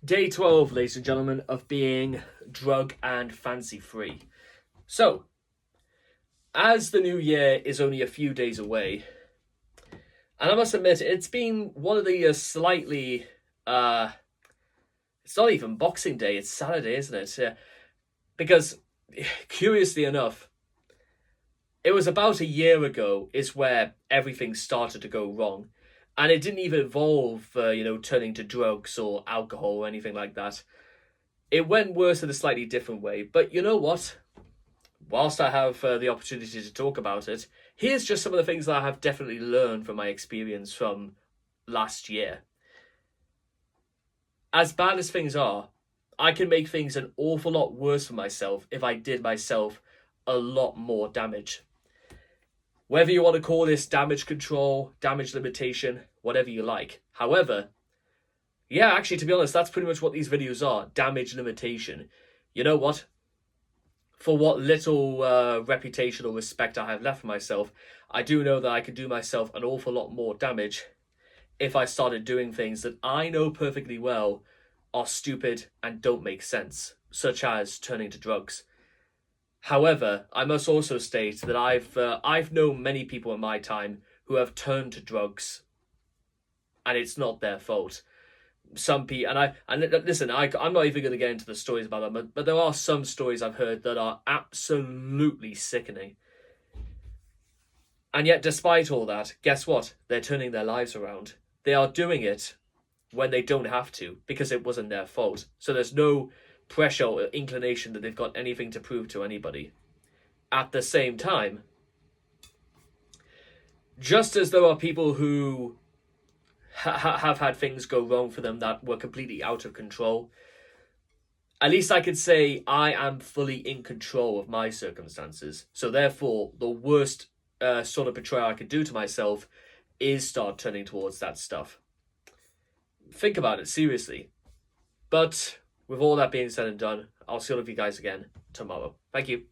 Day 12, ladies and gentlemen, of being drug and fancy free. So, as the new year is only a few days away, and I must admit, it's been one of the slightly, it's not even Boxing Day, it's Saturday, isn't it? Because, curiously enough, it was about a year ago is where everything started to go wrong. And it didn't even involve, turning to drugs or alcohol or anything like that. It went worse in a slightly different way. But you know what? Whilst I have the opportunity to talk about it, here's just some of the things that I have definitely learned from my experience from last year. As bad as things are, I can make things an awful lot worse for myself if I did myself a lot more damage. Whether you want to call this damage control, damage limitation, whatever you like. However, yeah, actually, to be honest, that's pretty much what these videos are. Damage limitation. You know what? For what little reputation or respect I have left for myself, I do know that I could do myself an awful lot more damage if I started doing things that I know perfectly well are stupid and don't make sense, such as turning to drugs. However, I must also state that I've known many people in my time who have turned to drugs, and it's not their fault. Some people, listen, I'm not even going to get into the stories about them, but there are some stories I've heard that are absolutely sickening. And yet, despite all that, guess what? They're turning their lives around. They are doing it when they don't have to because it wasn't their fault. So there's no pressure or inclination that they've got anything to prove to anybody. At the same time, just as there are people who have had things go wrong for them that were completely out of control, at least I could say I am fully in control of my circumstances. So therefore, the worst sort of betrayal I could do to myself is start turning towards that stuff. Think about it seriously. But with all that being said and done, I'll see all of you guys again tomorrow. Thank you.